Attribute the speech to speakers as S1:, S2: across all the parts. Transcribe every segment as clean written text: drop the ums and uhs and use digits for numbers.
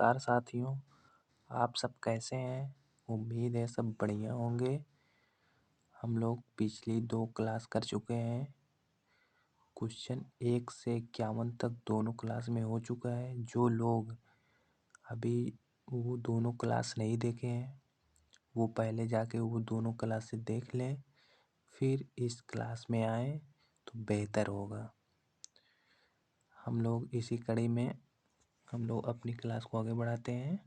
S1: नमस्कार साथियों, आप सब कैसे हैं? उम्मीद है सब बढ़िया होंगे। हम लोग पिछली 2 क्लास कर चुके हैं। क्वेश्चन 1 से 51 तक दोनों क्लास में हो चुका है। जो लोग अभी वो दोनों क्लास नहीं देखे हैं, वो पहले जाके वो दोनों क्लास देख लें, फिर इस क्लास में आएँ तो बेहतर होगा। हम लोग इसी कड़ी में हम लोग अपनी क्लास को आगे बढ़ाते हैं।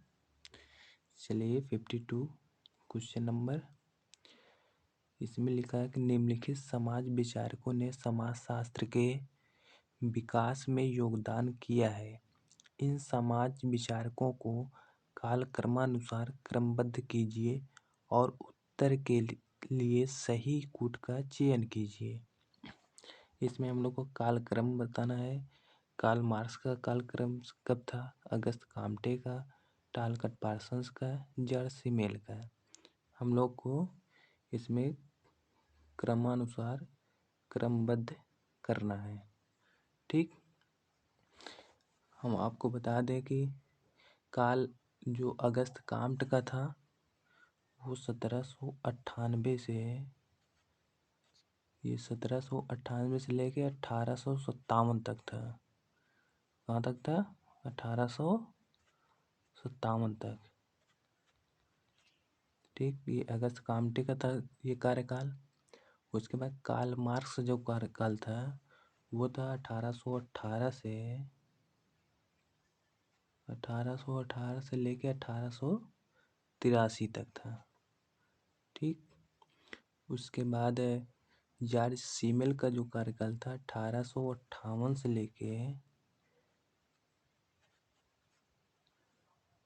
S1: चलिए 52 क्वेश्चन नंबर, इसमें लिखा है कि निम्नलिखित समाज विचारकों ने समाजशास्त्र के विकास में योगदान किया है। इन समाज विचारकों को कालक्रमानुसार क्रमबद्ध कीजिए और उत्तर के लिए सही कूट का चयन कीजिए। इसमें हम लोग को कालक्रम बताना है। कार्ल मार्क्स का कालक्रम कब था? अगस्त काम्टे का, टालकट पार्सन्स का, जॉर्ज सिमेल का। हम लोग को इसमें क्रमानुसार क्रमबद्ध करना है। ठीक, हम आपको बता दें कि काल जो अगस्त काम्ट का था वो 1798 से लेके 1857 तक था। कहाँ तक था? 1857 तक। ठीक, ये अगस्त काम्टे का था ये कार्यकाल। उसके बाद कार्ल मार्क्स जो कार्यकाल था वो था 1818 से लेके 1883 तक था। ठीक, उसके बाद जॉर्ज सिमेल का जो कार्यकाल था 1858 से लेके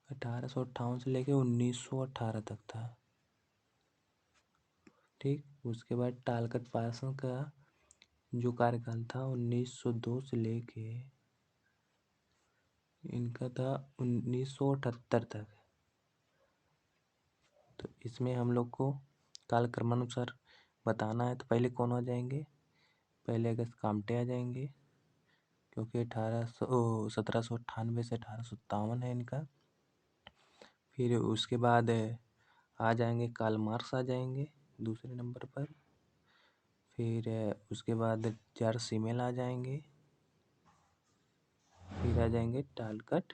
S1: 1918 तक था। ठीक, उसके बाद टालकट पार्सन का जो कार्यकाल था 1902 से लेके इनका था 1978 तक। तो इसमें हम लोग को कालक्रमानुसार बताना है। तो पहले कौन आ जाएंगे? पहले अगस्त काम्टे आ जाएंगे, क्योंकि 1798 से 1857 है इनका। फिर उसके बाद आ जाएंगे कार्ल मार्क्स आ जाएंगे दूसरे नंबर पर। फिर उसके बाद जॉर्ज सिमेल आ जाएंगे। फिर आ जाएंगे टालकट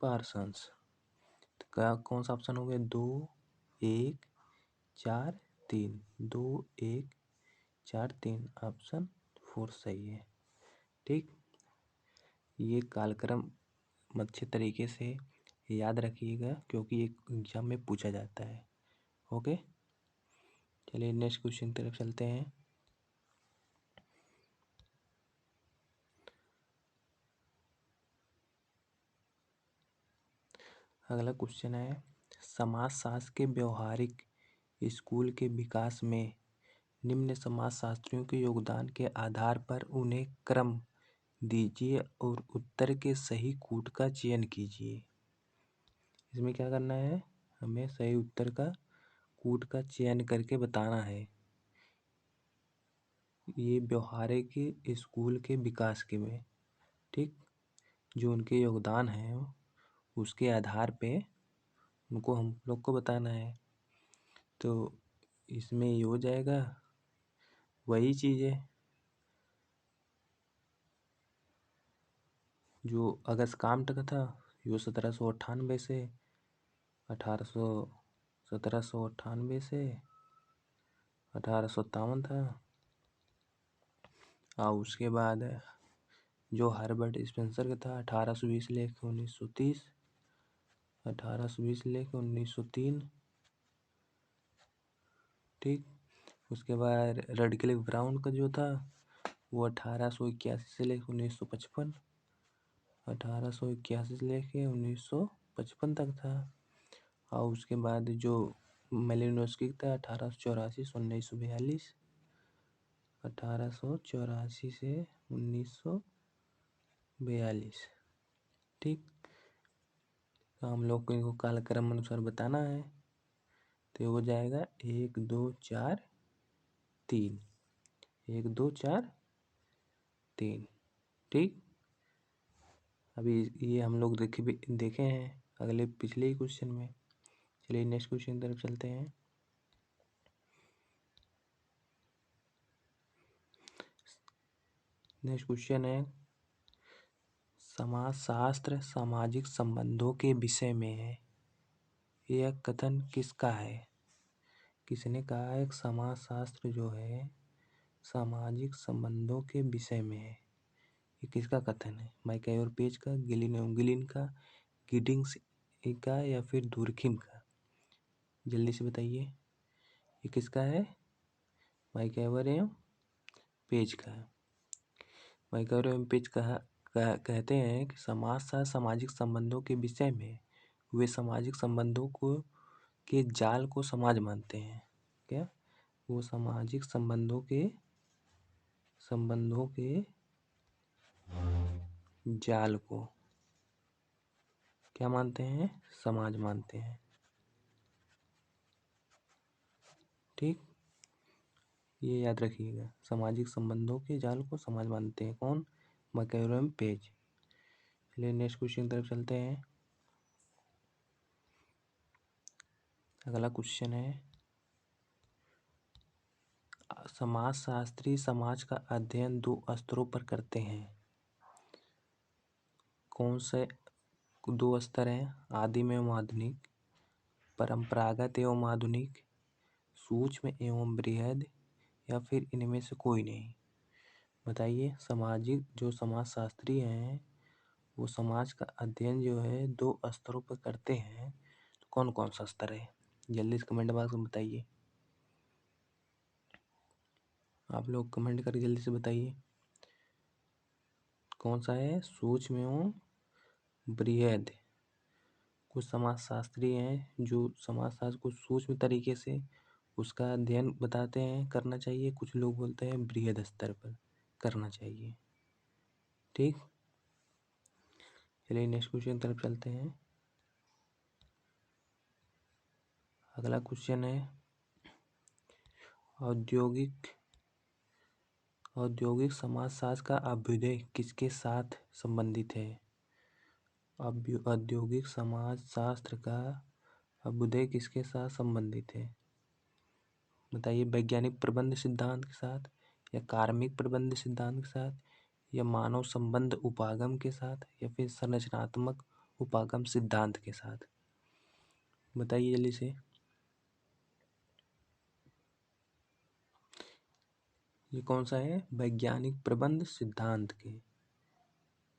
S1: पार्सन्स। तो क्या कौन सा ऑप्शन हो गया? 2 1 4 3, 2 1 4 3, ऑप्शन 4 सही है। ठीक, ये कालक्रम अच्छे तरीके से याद रखिएगा, क्योंकि एक एग्जाम में पूछा जाता है। ओके, चलिए नेक्स्ट क्वेश्चन की तरफ चलते हैं। अगला क्वेश्चन है, समाजशास्त्र के व्यवहारिक स्कूल के विकास में निम्न समाजशास्त्रियों के योगदान के आधार पर उन्हें क्रम दीजिए और उत्तर के सही कूट का चयन कीजिए। इसमें क्या करना है? हमें सही उत्तर का कूट का चयन करके बताना है। ये व्यवहारिक स्कूल के विकास के में, ठीक, जो उनके योगदान है उसके आधार पे उनको हम लोग को बताना है। तो इसमें ये हो जाएगा वही चीज़ है जो अगस्त काम्ट का था। यो 1798 से 1857 था। और उसके बाद जो हर्बर्ट स्पेंसर का था 1820 लेके 1930, 1820 लेके 1903। ठीक, उसके बाद रेडक्लिफ ब्राउन का जो था वो 1881 से लेके 1955, 1881 से लेके 1955 तक था। और उसके बाद जो मेलिनोस्की था 1884 से 1942, 1884 से 1942। ठीक, तो हम लोग को इनको कालक्रम अनुसार बताना है। तो हो जाएगा 1 2 4 3, 1 2 4 3। ठीक, अभी ये हम लोग देखे हैं अगले पिछले ही क्वेश्चन में। चलिए नेक्स्ट क्वेश्चन की तरफ चलते हैं। नेक्स्ट क्वेश्चन है, समाजशास्त्र सामाजिक संबंधों के विषय में है। यह कथन किसका है? किसने कहा है समाजशास्त्र जो है सामाजिक संबंधों के विषय में है? ये किसका कथन है? माइकल और पेज का, गिलिन का, गिडिंग्स का, या फिर दुर्खिम का? जल्दी से बताइए, ये किसका है? माइकल एवं पेज का। माइकल एवं पेज कहते हैं कि समाजशास्त्र सामाजिक संबंधों के विषय में वे सामाजिक संबंधों को के जाल को समाज मानते हैं। क्या? वो सामाजिक संबंधों के जाल को क्या मानते हैं? समाज मानते हैं। ठीक, ये याद रखिएगा, सामाजिक संबंधों के जाल को समाज मानते हैं। कौन? मैकलॉइन पेज। चलिए नेक्स्ट क्वेश्चन की तरफ चलते हैं। अगला क्वेश्चन है, समाजशास्त्री समाज का अध्ययन दो स्तरों पर करते हैं। कौन से दो स्तर हैं? आदिम एवं आधुनिक, परंपरागत एवं आधुनिक, सूक्ष्म एवं बृहद, या फिर इनमें से कोई नहीं? बताइए। सामाजिक जो समाजशास्त्री हैं वो समाज का अध्ययन जो है दो स्तरों पर करते हैं, तो कौन कौन सा स्तर है? जल्दी से कमेंट बॉक्स में बताइए। आप लोग कमेंट करके जल्दी से बताइए कौन सा है? सूक्ष्म एवं बृहद। कुछ समाजशास्त्री हैं जो समाजशास्त्र को सूक्ष्म तरीके से उसका अध्ययन बताते हैं करना चाहिए, कुछ लोग बोलते हैं बृहद स्तर पर करना चाहिए। ठीक, चलिए नेक्स्ट क्वेश्चन की तरफ चलते हैं। अगला क्वेश्चन है, औद्योगिक समाजशास्त्र का अभ्युदय किसके साथ संबंधित है? औद्योगिक समाजशास्त्र का अभ्युदय किसके साथ संबंधित है? बताइए। वैज्ञानिक प्रबंध सिद्धांत के साथ, या कार्मिक प्रबंध सिद्धांत के साथ, या मानव संबंध उपागम के साथ, या फिर संरचनात्मक उपागम सिद्धांत के साथ? बताइए जल्दी से। ये कौन सा है? वैज्ञानिक प्रबंध सिद्धांत के।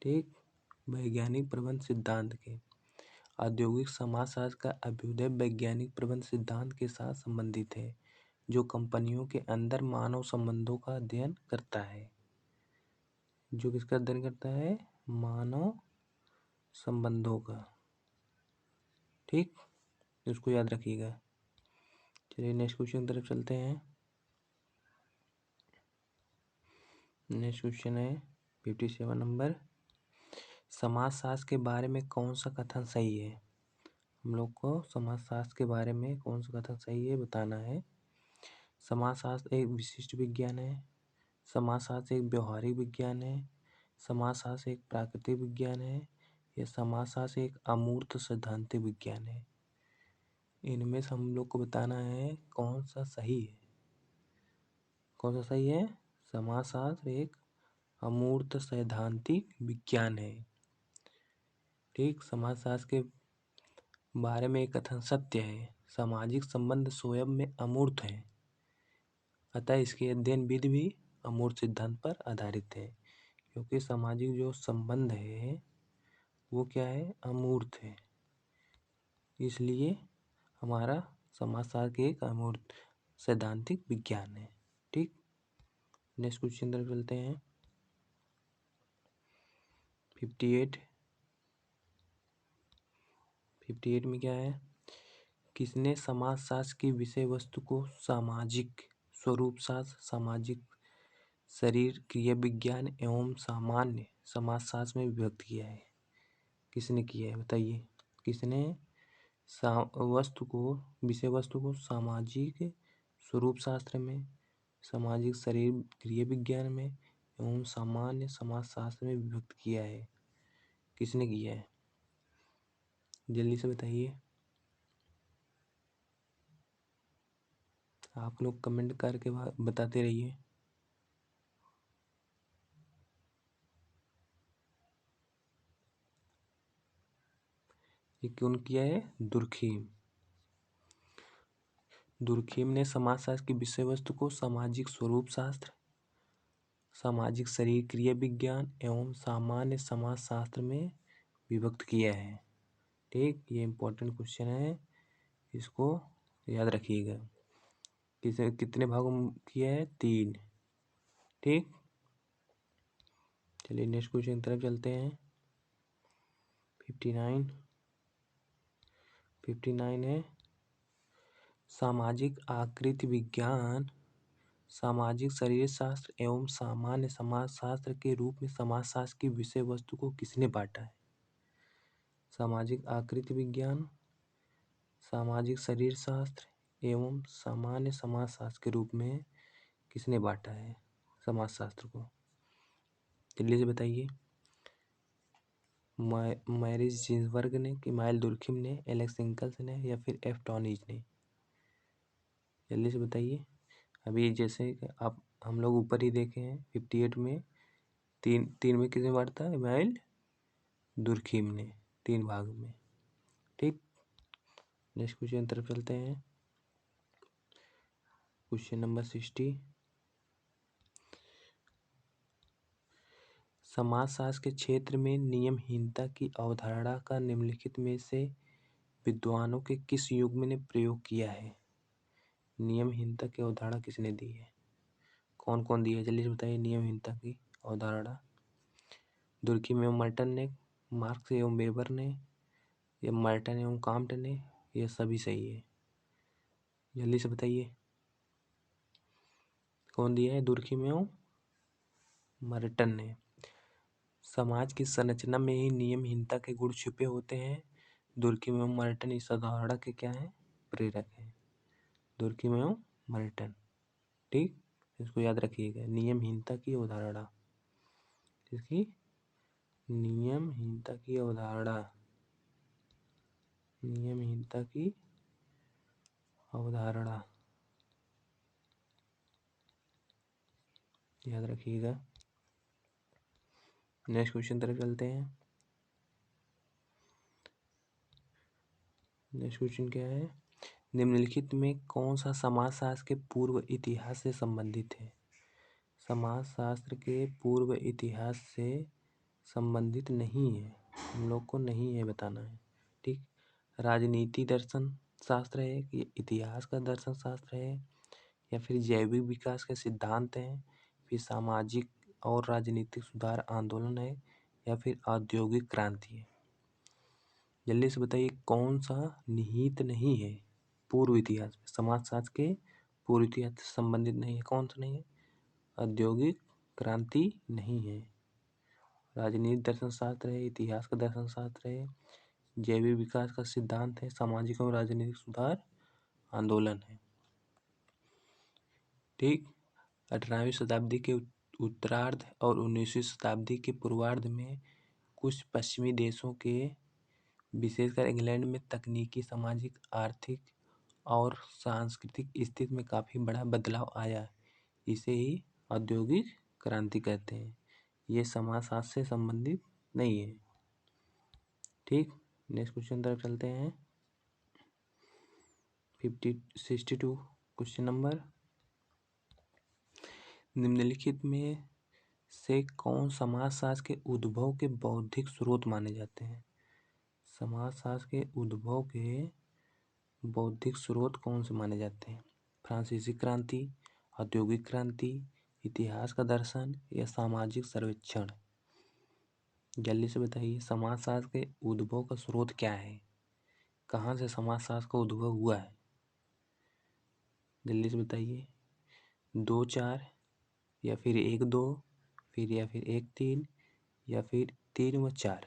S1: ठीक, वैज्ञानिक प्रबंध सिद्धांत के। औद्योगिक समाजशास्त्र का अभ्युदय वैज्ञानिक प्रबंध सिद्धांत के साथ संबंधित है, जो कंपनियों के अंदर मानव संबंधों का अध्ययन करता है। जो किसका अध्ययन करता है? मानव संबंधों का। ठीक, इसको याद रखिएगा। चलिए नेक्स्ट क्वेश्चन की तरफ चलते हैं। नेक्स्ट क्वेश्चन है 57 नंबर। समाजशास्त्र के बारे में कौन सा कथन सही है? हम लोग को समाजशास्त्र के बारे में कौन सा कथन सही है बताना है। समाजशास्त्र एक विशिष्ट विज्ञान है, समाजशास्त्र एक व्यवहारिक विज्ञान है, समाजशास्त्र एक प्राकृतिक विज्ञान है, या समाजशास्त्र एक अमूर्त सैद्धांतिक विज्ञान है? इनमें से हम लोग को बताना है कौन सा सही है। कौन सा सही है? समाजशास्त्र एक अमूर्त सैद्धांतिक विज्ञान है। ठीक, समाजशास्त्र के बारे में एक कथन सत्य है, सामाजिक संबंध स्वयं में अमूर्त है, अतः इसकी अध्ययन विधि भी अमूर्त सिद्धांत पर आधारित है। क्योंकि सामाजिक जो संबंध है वो क्या है? अमूर्त है, इसलिए हमारा समाजशास्त्र एक अमूर्त सैद्धांतिक विज्ञान है। ठीक, नेक्स्ट क्वेश्चन तरफ चलते हैं। 58 में क्या है? किसने समाजशास्त्र की विषय वस्तु को सामाजिक स्वरूप शास्त्र, सामाजिक शरीर क्रिया विज्ञान एवं सामान्य समाजशास्त्र में विभक्त किया है? किसने किया है बताइए। किसने विषय वस्तु को सामाजिक स्वरूप शास्त्र में, सामाजिक शरीर क्रिया विज्ञान में एवं सामान्य समाजशास्त्र में विभक्त किया है? किसने किया है? जल्दी से बताइए। आप लोग कमेंट करके बताते रहिए। ये कौन किया है? दुर्खीम। दुर्खीम ने समाजशास्त्र की विषय वस्तु को सामाजिक स्वरूप शास्त्र, सामाजिक शरीर क्रिया विज्ञान एवं सामान्य समाजशास्त्र में विभक्त किया है। ठीक, ये इम्पोर्टेंट क्वेश्चन है, इसको याद रखिएगा। कितने भागों में किया है? 3। ठीक, चलिए नेक्स्ट क्वेश्चन की तरफ चलते हैं। 59 है सामाजिक आकृति विज्ञान, सामाजिक शरीर शास्त्र एवं सामान्य समाजशास्त्र के रूप में समाजशास्त्र की विषय वस्तु को किसने बांटा है? सामाजिक आकृति विज्ञान, सामाजिक शरीर शास्त्र एवं सामान्य समाजशास्त्र के रूप में किसने बांटा है समाजशास्त्र को? जल्दी से बताइए। मैरिज जिन्सबर्ग ने, कि माइल दुर्खिम ने, एलेक्स इंकल्स ने, या फिर एफ टॉनीज ने? जल्दी से बताइए। अभी जैसे आप हम लोग ऊपर ही देखे हैं 58 में तीन में किसने बांटा है? माइल दुर्खिम ने 3 भाग में। ठीक, नेक्स्ट क्वेश्चन की तरफ चलते हैं। Question number 60। समाजशास्त्र के क्षेत्र में नियमहीनता की अवधारणा का निम्नलिखित में से विद्वानों के किस युग ने प्रयोग किया है? नियमहीनता की अवधारणा किसने दी है? कौन कौन दी है? जल्दी से बताइए। नियमहीनता की अवधारणा दुर्खिम एवं मर्टन ने, मार्क्स एवं वेबर ने, या मर्टन एवं काम्ट ने, ये सभी सही है। जल्दी से बताइए कौन दिया है? दुर्खिम एवं मर्टन ने। समाज की संरचना में ही नियमहीनता के गुण छिपे होते हैं। दुर्खिम एवं मर्टन इस अवधारणा के क्या है? प्रेरक है। दुर्खिम एवं मर्टन। ठीक, इसको याद रखिएगा। नियमहीनता की अवधारणा, इसकी नियमहीनता की अवधारणा, नियमहीनता की अवधारणा याद रखिएगा। नेक्स्ट क्वेश्चन तरफ चलते हैं। नेक्स्ट क्वेश्चन क्या है? निम्नलिखित में कौन सा समाजशास्त्र के पूर्व इतिहास से संबंधित है? समाजशास्त्र के पूर्व इतिहास से संबंधित नहीं है, हम लोग को नहीं है बताना है। ठीक, राजनीति दर्शन शास्त्र है कि इतिहास का दर्शन शास्त्र है, या फिर जैविक विकास के सिद्धांत हैं, फिर सामाजिक और राजनीतिक सुधार आंदोलन है, या फिर औद्योगिक क्रांति है? जल्दी से बताइए कौन सा निहित नहीं है पूर्व इतिहास में, समाजशास्त्र के पूर्व इतिहास से संबंधित नहीं है? कौन सा नहीं है? औद्योगिक क्रांति नहीं है, राजनीति दर्शन शास्त्र है, इतिहास का दर्शन शास्त्र है, जैविक विकास का सिद्धांत है, सामाजिक और राजनीतिक सुधार आंदोलन है। ठीक, 18वीं शताब्दी के उत्तरार्ध और 19वीं शताब्दी के पूर्वार्ध में कुछ पश्चिमी देशों के, विशेषकर इंग्लैंड में तकनीकी, सामाजिक, आर्थिक और सांस्कृतिक स्थिति में काफ़ी बड़ा बदलाव आया। इसे ही औद्योगिक क्रांति कहते हैं। ये समाजशास्त्र से संबंधित नहीं है। ठीक, नेक्स्ट क्वेश्चन तरफ चलते हैं। 62 क्वेश्चन नंबर। निम्नलिखित में से कौन समाजशास्त्र के उद्भव के बौद्धिक स्रोत माने जाते हैं? समाजशास्त्र के उद्भव के बौद्धिक स्रोत कौन से माने जाते हैं? फ्रांसीसी क्रांति, औद्योगिक क्रांति, इतिहास का दर्शन, या सामाजिक सर्वेक्षण? जल्दी से बताइए समाजशास्त्र के उद्भव का स्रोत क्या है? कहाँ से समाजशास्त्र का उद्भव हुआ है? जल्दी से बताइए। 2 4, या फिर 1 2, या फिर 1 3, या फिर 3 व 4?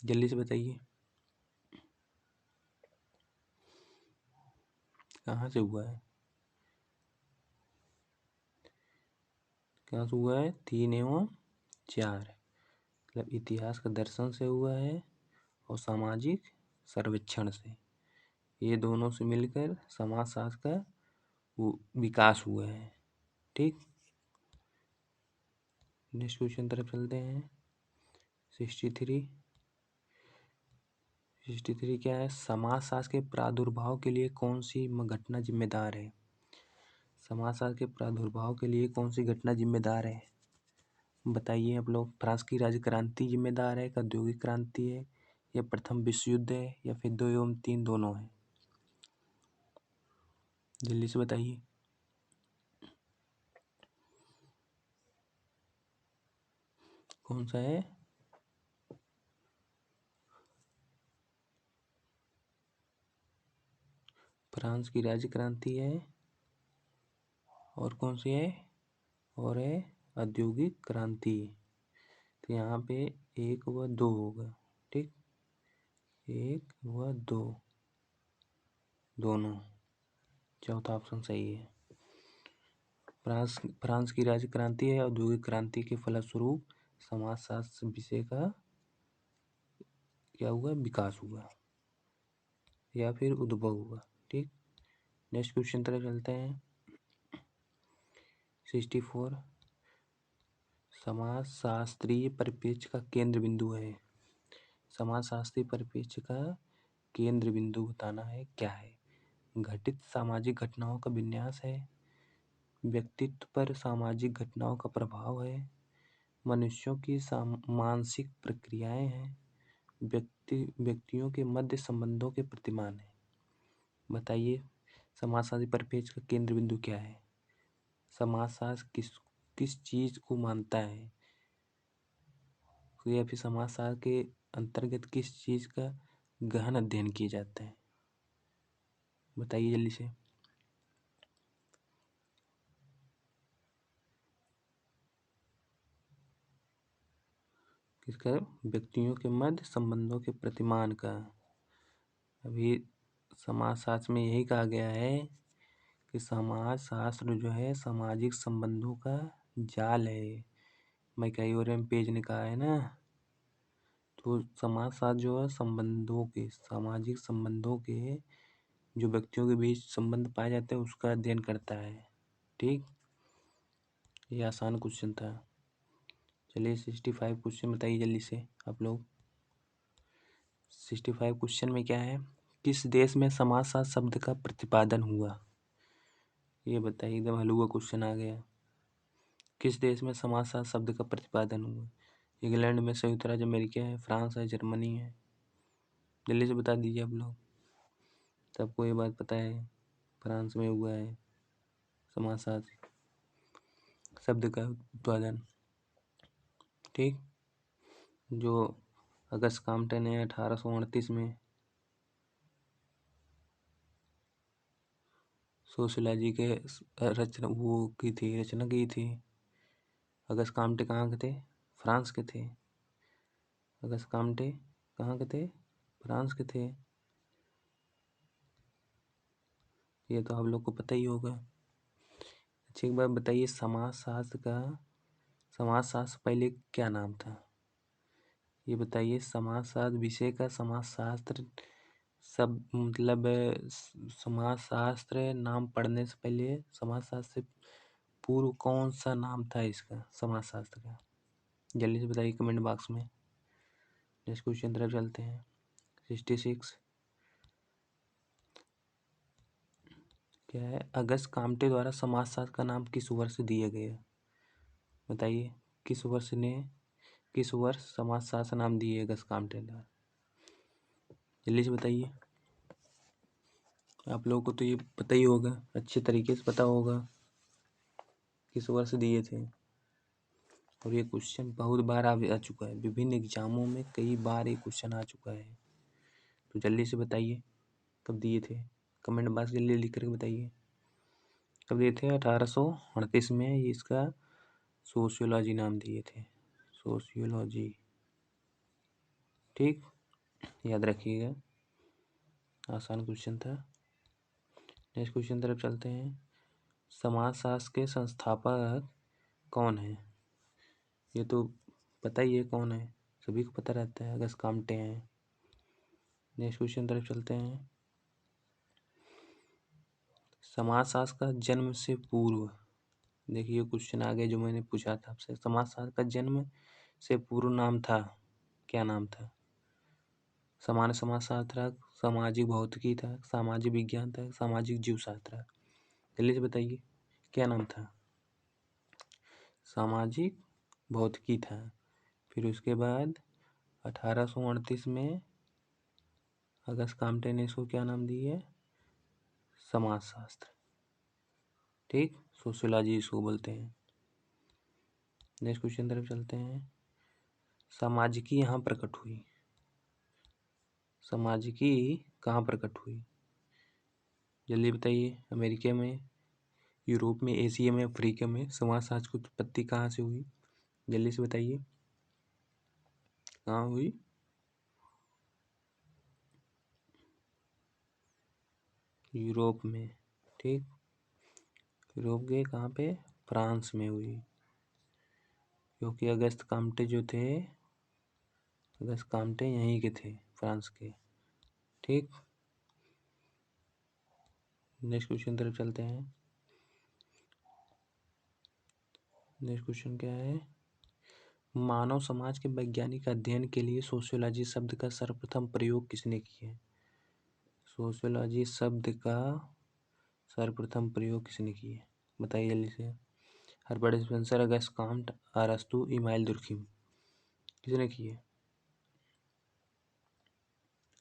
S1: जल्दी से बताइए कहाँ से हुआ है? कहाँ से हुआ है? 3 एवं 4। मतलब इतिहास का दर्शन से हुआ है और सामाजिक सर्वेक्षण से, ये दोनों से मिलकर समाजशास्त्र का वो विकास हुआ है। ठीक, नेक्स्ट क्वेश्चन तरफ चलते हैं। 63 क्या है? समाजशास्त्र के प्रादुर्भाव के लिए कौन सी घटना जिम्मेदार है? समाजशास्त्र के प्रादुर्भाव के लिए कौन सी घटना जिम्मेदार है? बताइए आप लोग। फ्रांस की राज्य क्रांति जिम्मेदार है, औद्योगिक क्रांति है, या प्रथम विश्व युद्ध है, या फिर 2 एवं 3 दोनों है? जल्दी से बताइए। कौन सा है? फ्रांस की राज्य क्रांति है, और कौन सी है? और है औद्योगिक क्रांति। तो यहाँ पे 1 व 2 होगा। ठीक, 1 व 2 दोनों, चौथा ऑप्शन सही है। फ्रांस की राज्य क्रांति है, औद्योगिक क्रांति के फलस्वरूप समाजशास्त्र विषय का क्या हुआ? विकास हुआ या फिर उद्भव हुआ। ठीक, नेक्स्ट क्वेश्चन तरफ चलते हैं। 64 समाजशास्त्रीय परिप्रेक्ष्य का केंद्र बिंदु है। समाजशास्त्रीय परिप्रेक्ष्य का केंद्र बिंदु बताना है, क्या है? घटित सामाजिक घटनाओं का विन्यास है, व्यक्तित्व पर सामाजिक घटनाओं का प्रभाव है, मनुष्यों की मानसिक प्रक्रियाएं हैं, व्यक्तियों के मध्य संबंधों के प्रतिमान है। बताइए समाजशास्त्री परिप्रेक्ष्य का केंद्र बिंदु क्या है? समाजशास्त्र किस चीज को मानता है, या फिर समाजशास्त्र के अंतर्गत किस चीज का गहन अध्ययन किया जाता है? बताइए जल्दी से। किसका? व्यक्तियों के मध्य संबंधों के प्रतिमान का। अभी समाजशास्त्र में यही कहा गया है कि समाजशास्त्र जो है सामाजिक संबंधों का जाल है। मैं कई और पेज ने कहा है ना। तो समाजशास्त्र जो है सामाजिक संबंधों के, जो व्यक्तियों के बीच संबंध पाए जाते हैं, उसका अध्ययन करता है। ठीक, ये आसान क्वेश्चन था। चलिए 65 क्वेश्चन बताइए जल्दी से आप लोग। 65 क्वेश्चन में क्या है? किस देश में समाजशास्त्र शब्द का प्रतिपादन हुआ? ये बताइए, एकदम हलवा क्वेश्चन आ गया। किस देश में समाजशास्त्र शब्द का प्रतिपादन हुआ? इंग्लैंड में, संयुक्त राज्य अमेरिका है, फ्रांस है, जर्मनी है? जल्दी से बता दीजिए आप लोग। सबको ये बात पता है, फ्रांस में हुआ है समाजशास्त्र शब्द का उत्पादन। ठीक, जो अगस्त काम्पटन ने 1838 में सोशियोलॉजी के रचना की थी। अगस्त काम्पटे कहाँ के थे? फ्रांस के थे। अगस्त काम्पटे कहाँ के थे? फ्रांस के थे। ये तो आप लोग को पता ही होगा। अच्छा, एक बार बताइए, समाजशास्त्र पहले क्या नाम था? ये बताइए। समाजशास्त्र विषय का समाजशास्त्र सब मतलब समाजशास्त्र नाम पढ़ने से पहले समाजशास्त्र से पूर्व कौन सा नाम था इसका, समाजशास्त्र का? जल्दी से बताइए कमेंट बॉक्स में। नेक्स्ट क्वेश्चन तरफ चलते हैं। 66 क्या है? अगस्त काम्पटे द्वारा समाजशास्त्र का नाम किस वर्ष दिया गया? बताइए किस वर्ष समाजशास्त्र नाम दिए अगस्त काम्पटे द्वारा? जल्दी से बताइए। आप लोगों को तो ये पता ही होगा, अच्छे तरीके से पता होगा किस वर्ष दिए थे। और ये क्वेश्चन बहुत बार आ चुका है, विभिन्न एग्जामों में कई बार ये क्वेश्चन आ चुका है। तो जल्दी से बताइए कब दिए थे। कमेंट बॉक्स जल्दी लिख करके बताइए कब दिए थे। 1838 में ये इसका सोशियोलॉजी नाम दिए थे, सोशियोलॉजी। ठीक, याद रखिएगा, आसान क्वेश्चन था। नेक्स्ट क्वेश्चन तरफ चलते हैं। समाजशास्त्र के संस्थापक कौन है? ये तो पता ही है कौन है। सभी को पता रहता है अगस्त कामटे हैं। नेक्स्ट क्वेश्चन तरफ चलते हैं। समाजशास्त्र का जन्म से पूर्व, देखिए क्वेश्चन आ गया जो मैंने पूछा था आपसे। समाजशास्त्र का जन्म से पूर्व नाम था, क्या नाम था? सामान्य समाजशास्त्र, सामाजिक भौतिकी था, सामाजिक विज्ञान था, सामाजिक जीवशास्त्र। जल्दी से बताइए क्या नाम था? सामाजिक भौतिकी था। फिर उसके बाद 1838 में अगस्त कामटे ने इसको क्या नाम दी है? समाजशास्त्र। ठीक, सोशियोलॉजी इसको बोलते हैं। नेक्स्ट क्वेश्चन तरफ चलते हैं। सामाजिकी यहाँ प्रकट हुई, सामाजिकी कहाँ प्रकट हुई? जल्दी बताइए। अमेरिका में, यूरोप में, एशिया में, अफ्रीका में समाजशास्त्र की उत्पत्ति कहाँ से हुई? जल्दी से बताइए कहाँ हुई? यूरोप में। ठीक, यूरोप के कहाँ पे? फ्रांस में हुई, क्योंकि अगस्त कामटे जो थे, अगस्त कामटे यहीं के थे, फ्रांस के। ठीक, नेक्स्ट क्वेश्चन तरफ चलते हैं। नेक्स्ट क्वेश्चन क्या है? मानव समाज के वैज्ञानिक अध्ययन के लिए सोशियोलॉजी शब्द का सर्वप्रथम प्रयोग किसने किया? सोशियोलॉजी शब्द का सर्वप्रथम प्रयोग किसने किया? बताइए जल्दी से। हर्बर्ट स्पेंसर, अगस्त काम्ट, अरस्तु, इमाइल दुर्खिम। किसने किए?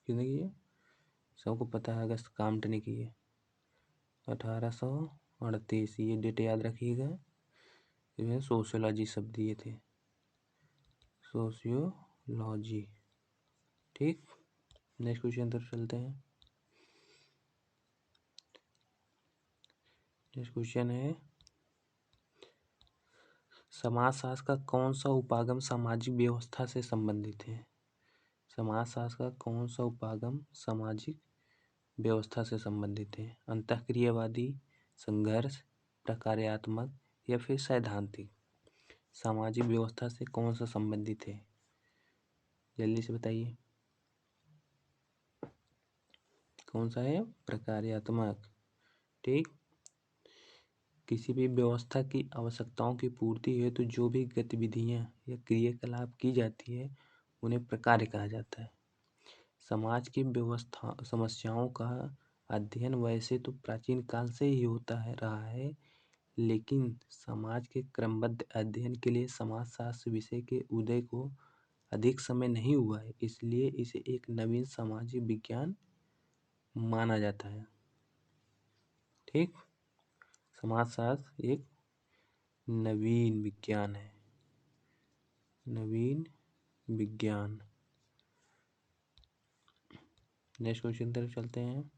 S1: किसने किए? सबको पता है अगस्त काम्ट ने किए, 1838। ये डेट याद रखिएगा। इसमें सोशियोलॉजी शब्द दिए थे, सोशियोलॉजी। ठीक, नेक्स्ट क्वेश्चन तरफ चलते हैं। नेक्स्ट क्वेश्चन है, समाजशास्त्र का कौन सा उपागम सामाजिक व्यवस्था से संबंधित है? समाजशास्त्र का कौन सा उपागम सामाजिक व्यवस्था से संबंधित है? अंतःक्रियावादी, संघर्ष, प्रकार्यात्मक या फिर सैद्धांतिक? सामाजिक व्यवस्था से कौन सा संबंधित है? जल्दी से बताइए कौन सा है? प्रकार्यात्मक। ठीक, किसी भी व्यवस्था की आवश्यकताओं की पूर्ति हेतु जो भी गतिविधियां या क्रियाकलाप की जाती है उन्हें प्रकार्य कहा जाता है। समाज की व्यवस्था समस्याओं का अध्ययन वैसे तो प्राचीन काल से ही होता है रहा है, लेकिन समाज के क्रमबद्ध अध्ययन के लिए समाजशास्त्र विषय के उदय को अधिक समय नहीं हुआ है, इसलिए इसे एक नवीन सामाजिक विज्ञान माना जाता है। ठीक, समाजशास्त्र एक नवीन विज्ञान है, नवीन विज्ञान। नेक्स्ट क्वेश्चन तरफ चलते हैं।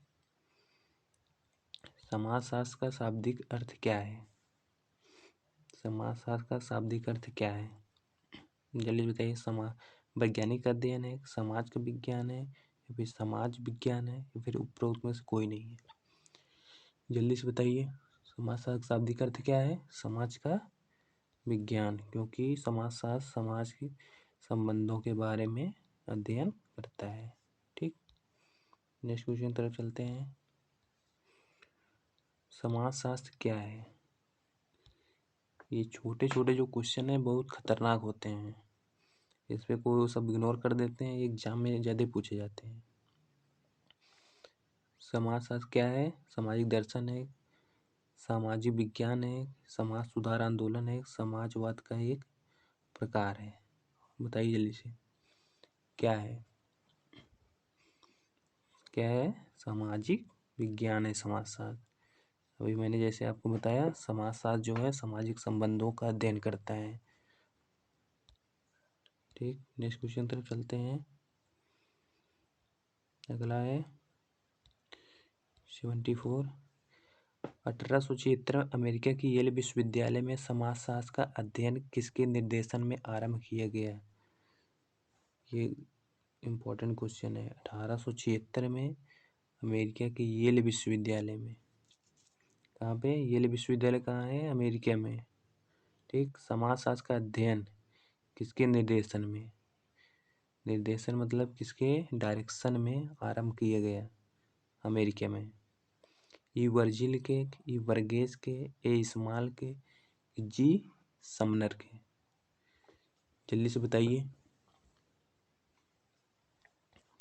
S1: समाजशास्त्र का शाब्दिक अर्थ क्या है? समाजशास्त्र का शाब्दिक अर्थ क्या है? जल्दी बताइए। वैज्ञानिक अध्ययन है, समाज का विज्ञान है, या फिर समाज विज्ञान है, या फिर उपरोक्त में से कोई नहीं है? जल्दी से बताइए। समाजशास्त्र का शाब्दिक अर्थ क्या है? समाज का विज्ञान, क्योंकि समाजशास्त्र समाज के संबंधों के बारे में अध्ययन करता है। ठीक, नेक्स्ट क्वेश्चन तरफ चलते हैं। समाजशास्त्र क्या है? ये छोटे छोटे जो क्वेश्चन है बहुत खतरनाक होते हैं, इस पे कोई सब इग्नोर कर देते हैं, एग्जाम में ज़्यादा पूछे जाते हैं। समाजशास्त्र क्या है? सामाजिक दर्शन है, सामाजिक विज्ञान है, समाज सुधार आंदोलन है, समाजवाद का एक प्रकार है। बताइए जल्दी से क्या है? क्या है? सामाजिक विज्ञान है समाजशास्त्र। अभी मैंने जैसे आपको बताया समाजशास्त्र जो है सामाजिक संबंधों का अध्ययन करता है। ठीक, नेक्स्ट क्वेश्चन तरफ चलते हैं। अगला है 74। 1876 अमेरिका की येल विश्वविद्यालय में समाजशास्त्र का अध्ययन किसके निर्देशन में आरंभ किया गया? ये इम्पोर्टेंट क्वेश्चन है। 1876 में अमेरिका के येल विश्वविद्यालय में, कहाँ पे? येल विश्वविद्यालय कहाँ है? अमेरिका में। ठीक, समाजशास्त्र का अध्ययन किसके निर्देशन में? निर्देशन मतलब किसके डायरेक्शन में आरंभ किया गया? अमेरिका में। ई वर्जिल के, ई वर्गेस के, ए इस्माइल के, जी समनर के? जल्दी से बताइए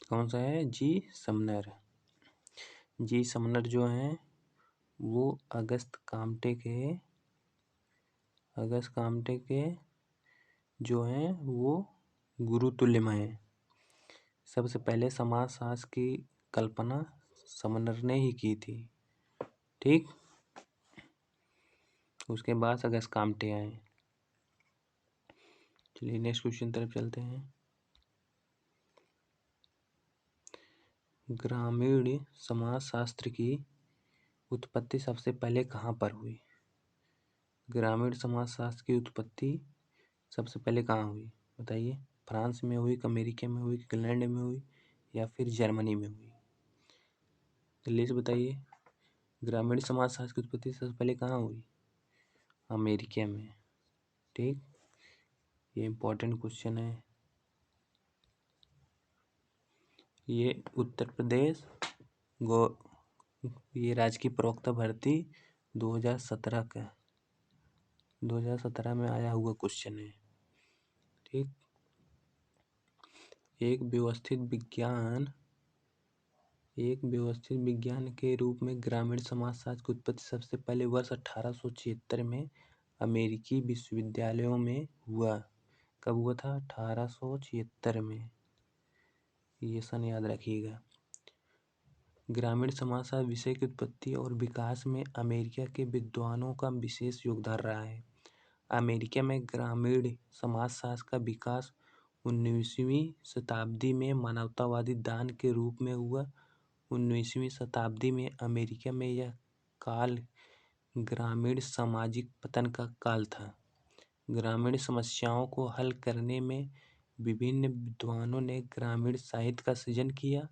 S1: कौन सा है? जी समनर। जी समनर जो हैं वो अगस्त काम्टे के जो हैं वो गुरुतुल्य हैं। सबसे पहले समाजशास्त्र की कल्पना समनर ने ही की थी, ठीक। उसके बाद अगस्त काम्टे आए। चलिए नेक्स्ट क्वेश्चन तरफ चलते हैं। ग्रामीण समाजशास्त्र की उत्पत्ति सबसे पहले कहाँ पर हुई? ग्रामीण समाजशास्त्र की उत्पत्ति सबसे पहले कहाँ हुई बताइए? फ्रांस में हुई, अमेरिका में हुई, इंग्लैंड में हुई या फिर जर्मनी में हुई? जल्दी से बताइए। ग्रामीण समाजशास्त्र की उत्पत्ति सबसे पहले कहाँ हुई? अमेरिका में, ठीक। ये इम्पोर्टेंट क्वेश्चन है। ये उत्तर प्रदेश ये राज्य की प्रवक्ता भर्ती 2017 में आया हुआ क्वेश्चन है, ठीक। एक व्यवस्थित विज्ञान के रूप में ग्रामीण समाजशास्त्र की उत्पत्ति सबसे पहले वर्ष 1876 में अमेरिकी विश्वविद्यालयों में हुआ। कब हुआ था? 1876 में। ये सन याद रखिएगा। ग्रामीण समाजशास्त्र विषय की उत्पत्ति और विकास में अमेरिका के विद्वानों का विशेष योगदान रहा है। अमेरिका में ग्रामीण समाजशास्त्र का विकास 19वीं शताब्दी में मानवतावादी दान के रूप में हुआ। 19वीं शताब्दी में अमेरिका में यह काल ग्रामीण सामाजिक पतन का काल था। ग्रामीण समस्याओं को हल करने में विभिन्न विद्वानों ने ग्रामीण साहित्य का सृजन किया।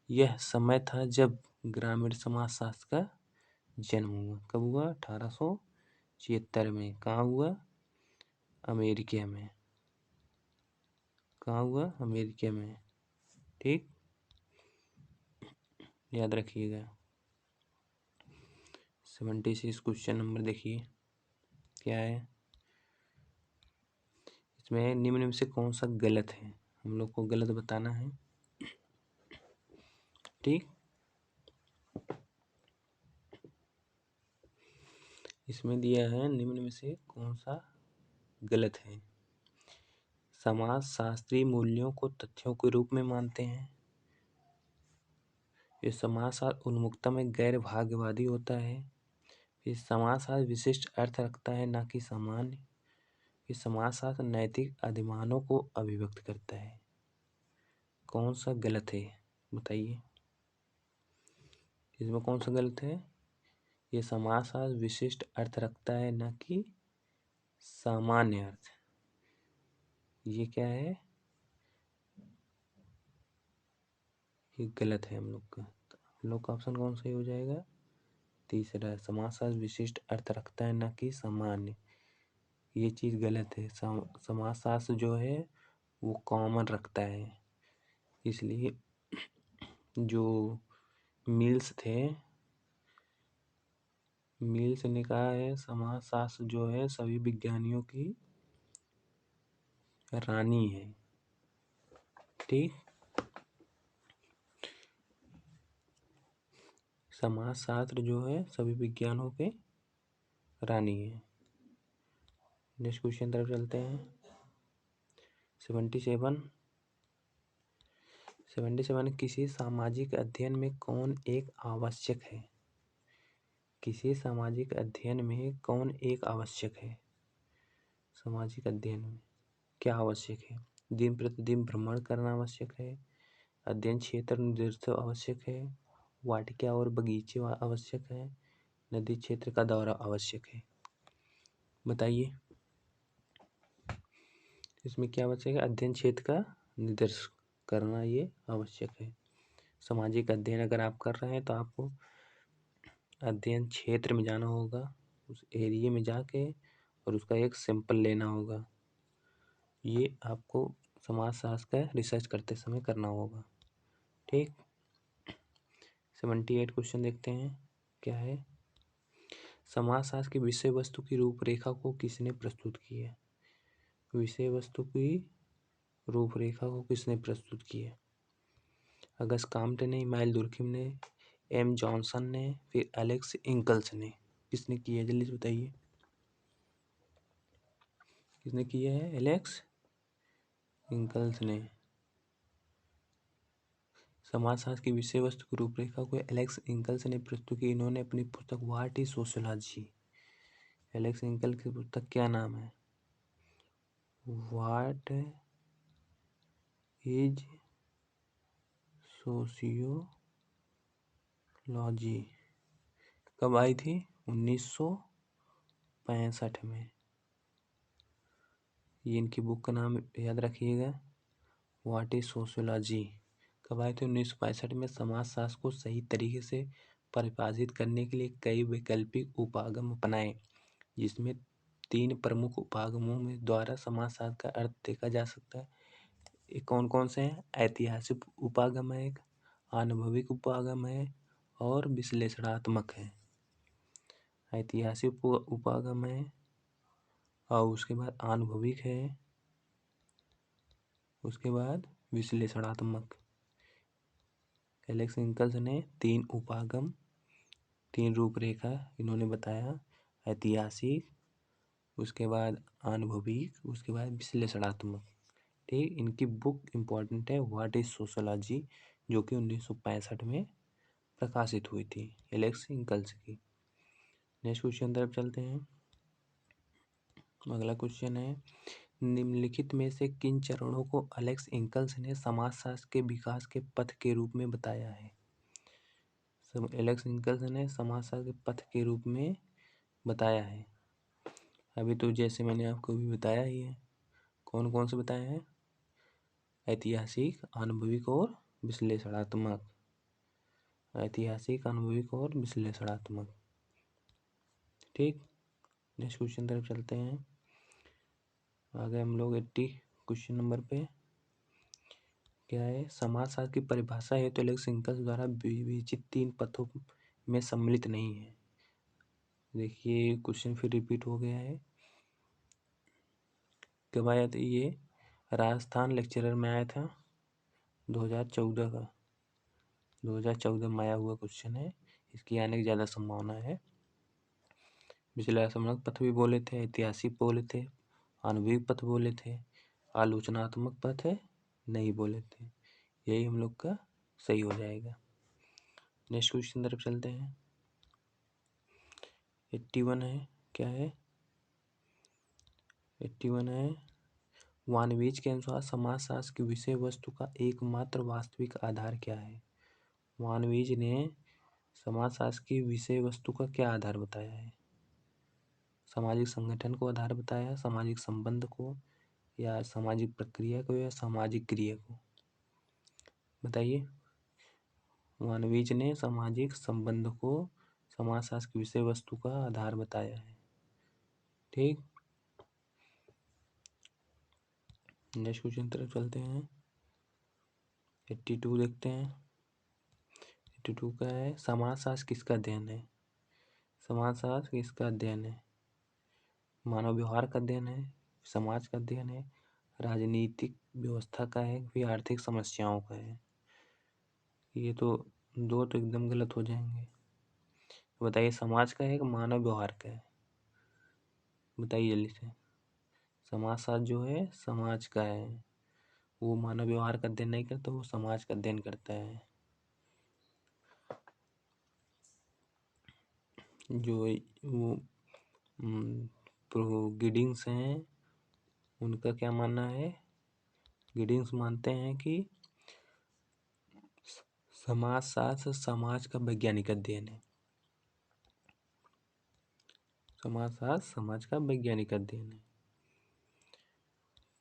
S1: यह समय था जब ग्रामीण समाजशास्त्र का जन्म हुआ। कब हुआ? 1876 में। कहाँ हुआ? अमेरिका में। कहाँ हुआ? अमेरिका में, ठीक। याद रखिएगा। 76 क्वेश्चन नंबर देखिए क्या है इसमें। निम्न में से कौन सा गलत है? हम लोग को गलत बताना है, ठीक। इसमें दिया है निम्न में से कौन सा गलत है। समाजशास्त्री मूल्यों को तथ्यों के रूप में मानते हैं। ये समाजशास्त्र उन्मुखता में गैर भाग्यवादी होता है। ये समाजशास्त्र विशिष्ट अर्थ रखता है, ना कि सामान्य। ये समाजशास्त्र नैतिक अधिमानों को अभिव्यक्त करता है। कौन सा गलत है बताइए? इसमें कौन सा गलत है? ये समाजशास्त्र विशिष्ट अर्थ रखता है, ना कि सामान्य अर्थ। ये क्या है? ये गलत है हम लोग का। तो हम लोग का ऑप्शन कौन सा हो जाएगा? तीसरा। समाजशास्त्र विशिष्ट अर्थ रखता है, ना कि सामान्य। ये चीज़ गलत है। समाजशास्त्र जो है वो कॉमन रखता है। इसलिए जो मिल्स ने कहा है समाजशास्त्र जो है सभी विज्ञानियों की रानी है, ठीक। समाजशास्त्र जो है सभी विज्ञानों के रानी है। नेक्स्ट क्वेश्चन तरफ चलते हैं। 77 किसी सामाजिक अध्ययन में कौन एक आवश्यक है? किसी सामाजिक अध्ययन में कौन एक आवश्यक है? सामाजिक अध्ययन में क्या आवश्यक है? दिन प्रतिदिन भ्रमण करना आवश्यक है। अध्ययन क्षेत्र निर्दिष्ट आवश्यक है। वाटिका और बगीचे आवश्यक है। नदी क्षेत्र का दौरा आवश्यक है। बताइए इसमें क्या आवश्यक है? अध्ययन क्षेत्र का निर्देश करना ये आवश्यक है। सामाजिक अध्ययन अगर आप कर रहे हैं तो आपको अध्ययन क्षेत्र में जाना होगा, उस एरिया में जाके और उसका एक सैंपल लेना होगा। ये आपको समाजशास्त्र का रिसर्च करते समय करना होगा। ठीक, 78 क्वेश्चन देखते हैं क्या है। समाजशास्त्र की विषय वस्तु की रूपरेखा को किसने प्रस्तुत किया? विषय वस्तु की रूपरेखा को किसने प्रस्तुत किया? अगस्त काम्टे ने, इमाइल दुर्खिम ने, एम जॉनसन ने, फिर एलेक्स इंकल्स ने। किसने किया है जल्दी से बताइए, किसने किया है? एलेक्स इंकल्स ने। समाजशास्त्र की विषय वस्तु की रूपरेखा को एलेक्स इंकल्स ने प्रस्तुत की। इन्होंने अपनी पुस्तक व्हाट इज सोशियोलॉजी, एलेक्स इंकल की पुस्तक क्या नाम है? व्हाट इज सोशियोलॉजी कब आई थी? 1965 में। ये इनकी बुक का नाम याद रखिएगा, व्हाट इज सोशियोलॉजी। कब आई थी? 1965 में। समाजशास्त्र को सही तरीके से परिभाषित करने के लिए कई वैकल्पिक उपागम अपनाए, जिसमें 3 प्रमुख उपागमों में द्वारा समाजशास्त्र का अर्थ देखा जा सकता है। ये कौन कौन से हैं? ऐतिहासिक उपागम है, एक आनुभविक उपागम है और विश्लेषणात्मक है। ऐतिहासिक उपागम है और उसके बाद अनुभविक है, उसके बाद विश्लेषणात्मक। एलेक्स इंकल्स ने 3 उपागम, 3 रूपरेखा इन्होंने बताया, ऐतिहासिक, उसके बाद अनुभविक, उसके बाद विश्लेषणात्मक। ठीक, इनकी बुक इम्पोर्टेंट है व्हाट इज सोशियोलॉजी, जो कि 1965 में प्रकाशित हुई थी, एलेक्स इंकल्स की। नेक्स्ट क्वेश्चन तरफ चलते हैं। अगला क्वेश्चन है, निम्नलिखित में से किन चरणों को एलेक्स इंकल्स ने समाजशास्त्र के विकास के पथ के रूप में बताया है? एलेक्स इंकल्स ने समाजशास्त्र के पथ के रूप में बताया है। अभी तो जैसे मैंने आपको भी बताया ही है, कौन कौन से बताए हैं? ऐतिहासिक, अनुभविक और विश्लेषणात्मक। ऐतिहासिक, अनुभविक और विश्लेषणात्मक। ठीक, नेक्स्ट क्वेश्चन तरफ चलते हैं। आगे हम लोग 80 क्वेश्चन नंबर पे क्या है, समाजशास्त्र की परिभाषा है तो एलेक्स इंकल्स द्वारा विवेचित 3 पथों में सम्मिलित नहीं है। देखिए क्वेश्चन फिर रिपीट हो गया है। कब आया था ये? राजस्थान लेक्चरर में आया था 2014 का, 2014 में आया हुआ क्वेश्चन है, इसकी आने की ज़्यादा संभावना है। विश्लेषणात्मक पथ भी बोले थे, ऐतिहासिक बोले थे, आणविक पथ बोले थे, आलोचनात्मक पथ नहीं बोले थे। यही हम लोग का सही हो जाएगा। नेक्स्ट क्वेश्चन तरफ चलते हैं। 81 है, क्या है? 81 है, वानवीज के अनुसार समाजशास्त्र की विषय वस्तु का एकमात्र वास्तविक आधार क्या है? वानवीज ने समाजशास्त्र की विषय वस्तु का क्या आधार बताया है? सामाजिक संगठन को आधार बताया, सामाजिक संबंध को, या सामाजिक प्रक्रिया को, या सामाजिक क्रिया को? बताइए। वानवीज ने सामाजिक संबंध को समाजशास्त्र की विषय वस्तु का आधार बताया है। ठीक, नेक्स्ट क्वेश्चन तरफ चलते हैं। 82 देखते हैं। 82 का है, समाजशास्त्र किसका अध्ययन है? समाजशास्त्र किसका अध्ययन है? मानव व्यवहार का अध्ययन है, समाज का अध्ययन है, राजनीतिक व्यवस्था का है, फिर आर्थिक समस्याओं का है? ये तो दो तो एकदम गलत हो जाएंगे। बताइए, समाज का है कि मानव व्यवहार का है? बताइए जल्दी से। समाजशास्त्र जो है समाज का है, वो मानव व्यवहार का अध्ययन नहीं करता, वो समाज का अध्ययन करता है। जो वो गिडिंग्स हैं, उनका क्या मानना है? गिडिंग्स मानते हैं कि समाजशास्त्र समाज का वैज्ञानिक अध्ययन है। समाजशास्त्र समाज का वैज्ञानिक अध्ययन है।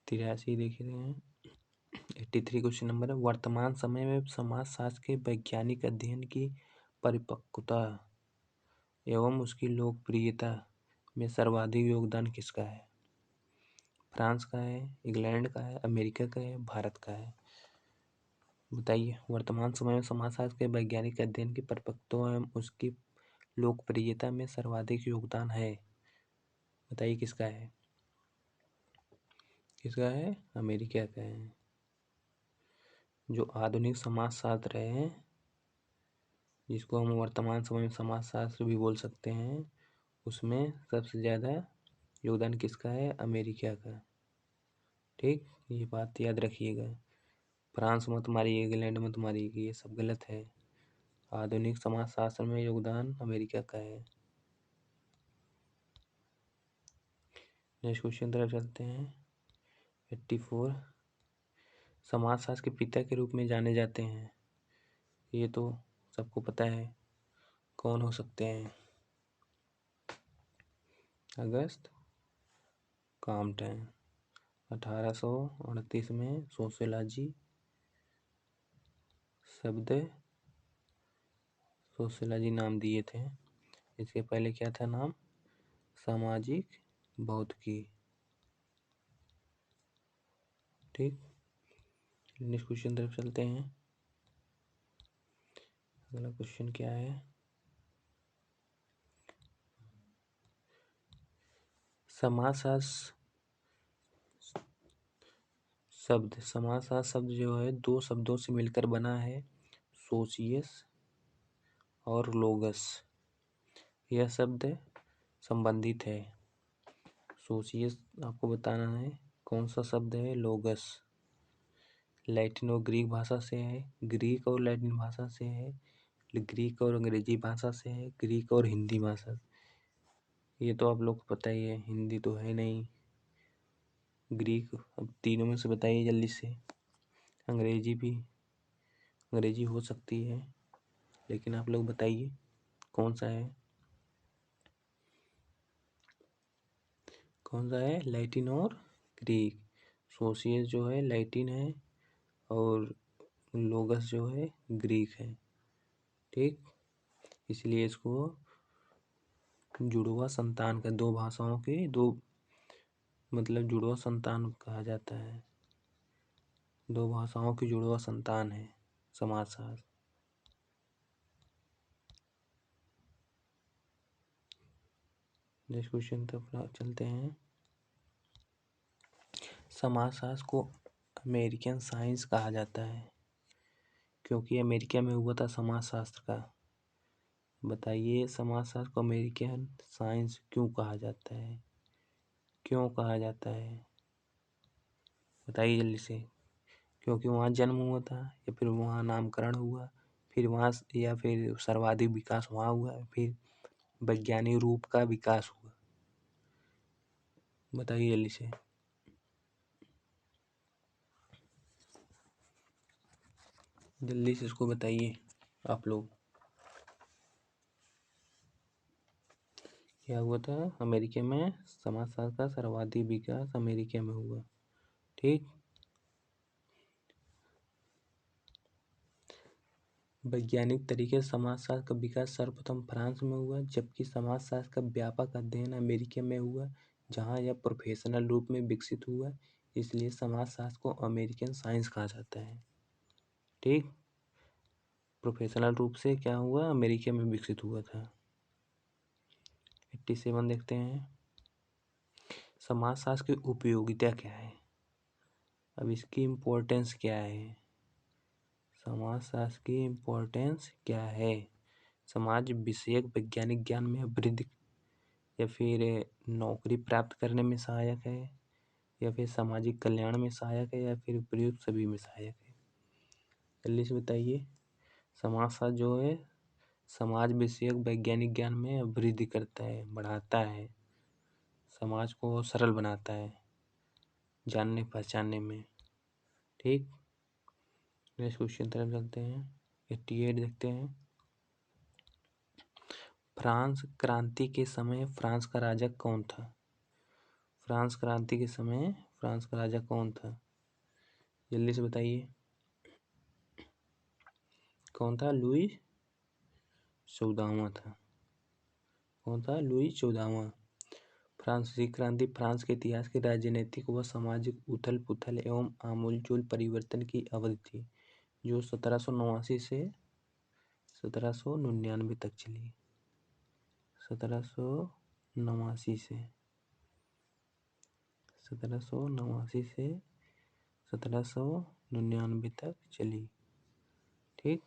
S1: 83 देख रहे हैं। 83 क्वेश्चन नंबर है, वर्तमान समय में समाजशास्त्र के वैज्ञानिक अध्ययन की परिपक्वता एवं उसकी लोकप्रियता में सर्वाधिक योगदान किसका है? फ्रांस का है, इंग्लैंड का है, अमेरिका का है, भारत का है। बताइए, वर्तमान समय में समाजशास्त्र के वैज्ञानिक अध्ययन की परिपक्वता एवं उसकी लोकप्रियता में सर्वाधिक योगदान है। बताइए किसका है? किसका है? अमेरिका का है। जो आधुनिक समाजशास्त्र है, जिसको हम वर्तमान समय में समाजशास्त्र भी बोल सकते हैं, उसमें सबसे ज़्यादा योगदान किसका है? अमेरिका का। ठीक, ये बात याद रखिएगा। फ्रांस मत मारिए, इंग्लैंड मत मारिए, ये सब गलत है। आधुनिक समाजशास्त्र में योगदान अमेरिका का है। नेक्स्ट क्वेश्चन तरफ चलते हैं। 84 समाजशास्त्र के पिता के रूप में जाने जाते हैं, ये तो सबको पता है। कौन हो सकते हैं? अगस्त कॉम्टे। 1838 में सोशियोलॉजी नाम दिए थे। इसके पहले क्या था नाम? सामाजिक भौतिकी। ठीक, नेक्स्ट क्वेश्चन तरफ चलते हैं। अगला क्वेश्चन क्या है? समाजशास्त्र शब्द जो है दो शब्दों से मिलकर बना है, सोशियस और लोगस। यह शब्द संबंधित है। सोशियस आपको बताना है कौन सा शब्द है। लोगस लैटिन और ग्रीक भाषा से है, ग्रीक और लैटिन भाषा से है, ग्रीक और अंग्रेजी भाषा से है, ग्रीक और हिंदी भाषा से। ये तो आप लोग को पता ही है, हिंदी तो है नहीं। ग्रीक, अब तीनों में से बताइए जल्दी से। अंग्रेजी हो सकती है, लेकिन आप लोग बताइए कौन सा है? कौन सा है? लैटिन और ग्रीक। सोशियस जो है लैटिन है और लोगस जो है ग्रीक है। ठीक, इसलिए इसको जुड़वा संतान का, दो भाषाओं के दो मतलब जुड़वा संतान कहा जाता है। दो भाषाओं की जुड़वा संतान है समाजशास्त्र। नेक्स्ट क्वेश्चन तक चलते हैं। समाजशास्त्र को अमेरिकन साइंस कहा जाता है, क्योंकि अमेरिका में हुआ था समाजशास्त्र का। बताइए, समाजशास्त्र को अमेरिकन साइंस क्यों कहा जाता है? क्यों कहा जाता है? बताइए जल्दी से। क्योंकि वहाँ जन्म हुआ था, या फिर वहाँ नामकरण हुआ, फिर वहाँ या फिर सर्वाधिक विकास वहाँ हुआ, फिर वैज्ञानिक रूप का विकास हुआ? बताइए जल्दी से। जल्दी से इसको बताइए आप लोग। क्या हुआ था अमेरिका में? समाजशास्त्र का सर्वाधिक विकास अमेरिका में हुआ। ठीक, वैज्ञानिक तरीके से समाजशास्त्र का विकास सर्वप्रथम फ्रांस में हुआ, जबकि समाजशास्त्र का व्यापक अध्ययन अमेरिका में हुआ, जहां यह प्रोफेशनल रूप में विकसित हुआ। इसलिए समाजशास्त्र को अमेरिकन साइंस कहा जाता है। ठीक, प्रोफेशनल रूप से क्या हुआ? अमेरिका में विकसित हुआ था। 87 देखते हैं। समाजशास्त्र की उपयोगिता क्या है? अब इसकी इम्पोर्टेंस क्या है? समाजशास्त्र की इम्पोर्टेंस क्या है? समाज विषयक वैज्ञानिक ज्ञान में वृद्धि, या फिर नौकरी प्राप्त करने में सहायक है, या फिर सामाजिक कल्याण में सहायक है, या फिर प्रयुक्त सभी में सहायक है? जल्दी से बताइए। समाजशास्त्र जो है समाज विषयक वैज्ञानिक ज्ञान में वृद्धि करता है, बढ़ाता है, समाज को सरल बनाता है जानने पहचानने में। ठीक, नेक्स्ट क्वेश्चन तरफ चलते हैं। 88 देखते हैं। फ्रांस क्रांति के समय फ्रांस का राजा कौन था? फ्रांस क्रांति के समय फ्रांस का राजा कौन था? जल्दी से बताइए। कौन था? लुई 14वां था। कौन था? लुई 14वां। फ्रांसीसी क्रांति फ्रांस के इतिहास की राजनीतिक व सामाजिक उथल पुथल एवं आमूलचूल परिवर्तन की अवधि थी, जो 1789 से 1799 तक चली। 1789 से 1799 तक चली। ठीक,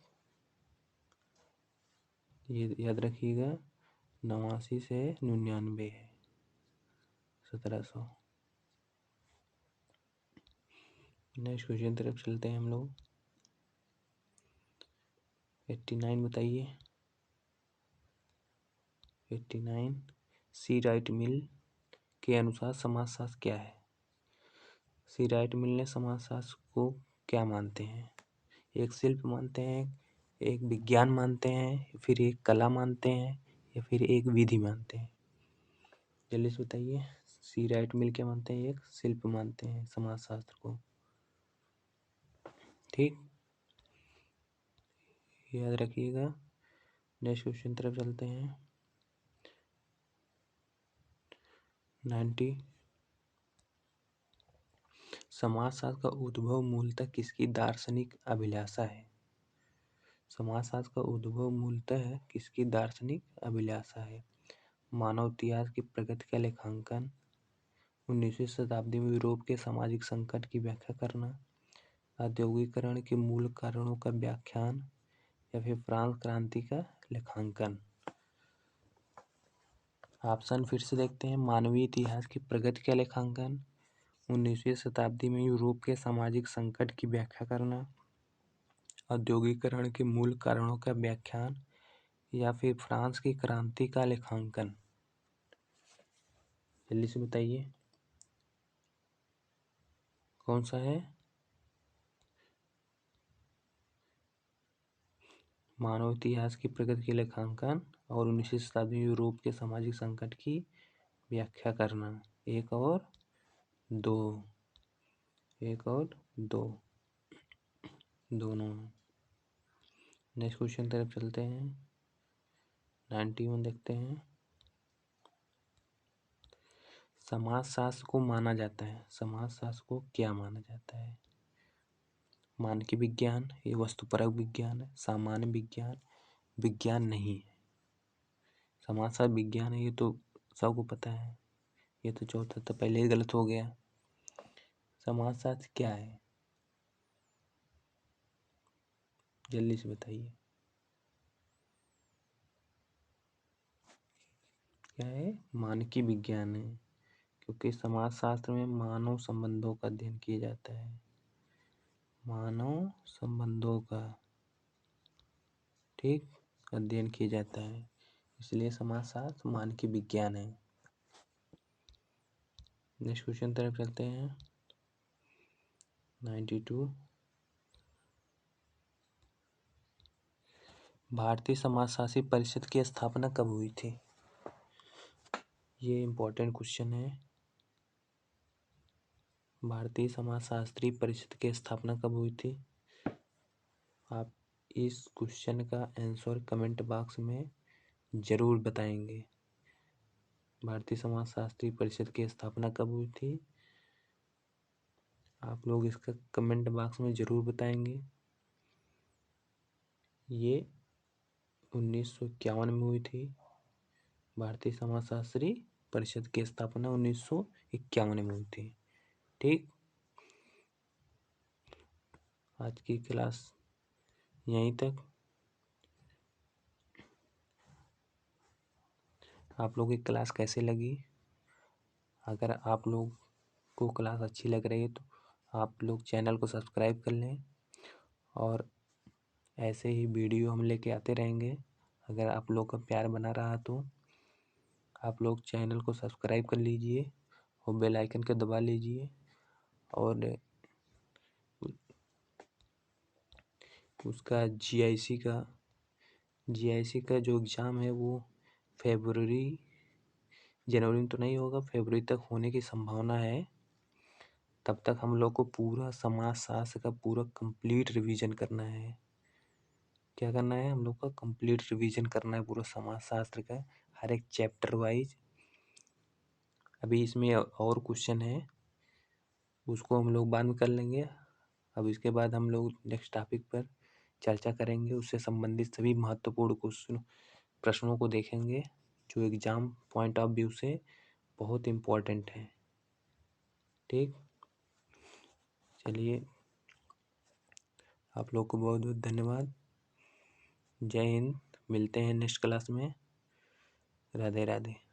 S1: ये याद रखिएगा, 89 से 99 है 1700। नेक्स्ट क्वेश्चन तरफ चलते हैं हम लोग। 89 बताइए। 89 सी राइट मिल के अनुसार समाजशास्त्र क्या है? सी राइट मिल ने समाजशास्त्र को क्या मानते हैं? एक शिल्प मानते हैं, एक विज्ञान मानते हैं, फिर एक कला मानते हैं, या फिर एक विधि मानते हैं? जल्दी से बताइए। सी राइट मिल क्या मानते हैं? एक शिल्प मानते हैं समाजशास्त्र को। ठीक, याद रखिएगा। नेक्स्ट क्वेश्चन तरफ चलते हैं। 90 समाजशास्त्र का उद्भव मूलतः किसकी दार्शनिक अभिलाषा है? समाजशास्त्र का उद्भव मूलतः किसकी दार्शनिक अभिलाषा है? मानव इतिहास की प्रगति का लेखांकन, 19वीं शताब्दी में यूरोप के सामाजिक संकट की व्याख्या करना, औद्योगिकरण के मूल कारणों का व्याख्यान, या फिर फ्रांस क्रांति का लेखांकन? ऑप्शन फिर से देखते हैं। मानवीय इतिहास की प्रगति का लेखांकन, 19वीं शताब्दी में यूरोप के सामाजिक संकट की व्याख्या करना, औद्योगिकरण के मूल कारणों का व्याख्यान, या फिर फ्रांस की क्रांति का लेखांकन? जल्दी से बताइए कौन सा है? मानव इतिहास की प्रगति के लेखांकन और 19वीं शताब्दी में यूरोप के सामाजिक संकट की व्याख्या करना। एक और दो, एक और दो, दोनों। नेक्स्ट क्वेश्चन तरफ चलते हैं। 91 देखते हैं। समाजशास्त्र को माना जाता है, समाजशास्त्र को क्या माना जाता है? मानकीय विज्ञान, ये वस्तुपरक विज्ञान है, सामान्य विज्ञान, विज्ञान नहीं है। समाजशास्त्र विज्ञान है, ये तो सबको पता है। ये तो चौथा तो पहले ही गलत हो गया। समाजशास्त्र क्या है? जल्दी से बताइए क्या है? मानकीय विज्ञान है, क्योंकि समाजशास्त्र में मानव संबंधों का अध्ययन किया जाता है, मानव संबंधों का, ठीक, अध्ययन किया जाता है, इसलिए समाजशास्त्र मानकीय विज्ञान है। नेक्स्ट क्वेश्चन तरफ चलते हैं। 92 भारतीय समाजशास्त्री परिषद की स्थापना कब हुई थी? ये इम्पोर्टेंट क्वेश्चन है। भारतीय समाजशास्त्री परिषद की स्थापना कब हुई थी? आप इस क्वेश्चन का आंसर कमेंट बॉक्स में जरूर बताएंगे। भारतीय समाजशास्त्री परिषद की स्थापना कब हुई थी? आप लोग इसका कमेंट बॉक्स में जरूर बताएंगे। ये 1951 में हुई थी। भारतीय समाजशास्त्री परिषद की स्थापना 1951 में हुई थी। ठीक, आज की क्लास यहीं तक। आप लोगों की क्लास कैसे लगी? अगर आप लोग को क्लास अच्छी लग रही है तो आप लोग चैनल को सब्सक्राइब कर लें, और ऐसे ही वीडियो हम लेके आते रहेंगे। अगर आप लोग का प्यार बना रहा तो आप लोग चैनल को सब्सक्राइब कर लीजिए और बेल आइकन को दबा लीजिए। और उसका जीआईसी का जो एग्ज़ाम है वो जनवरी में तो नहीं होगा, फरवरी तक होने की संभावना है। तब तक हम लोग को पूरा समाजशास्त्र का पूरा कंप्लीट रिवीजन करना है। क्या करना है? हम लोग का कंप्लीट रिवीजन करना है पूरा समाजशास्त्र का, हर एक चैप्टर वाइज अभी इसमें और क्वेश्चन है, उसको हम लोग बाद में कर लेंगे। अब इसके बाद हम लोग नेक्स्ट टॉपिक पर चर्चा करेंगे, उससे संबंधित सभी महत्वपूर्ण प्रश्नों को देखेंगे जो एग्ज़ाम पॉइंट ऑफ व्यू से बहुत इम्पोर्टेंट है। ठीक, चलिए, आप लोग को बहुत बहुत धन्यवाद। जय हिंद, मिलते हैं नेक्स्ट क्लास में। राधे राधे।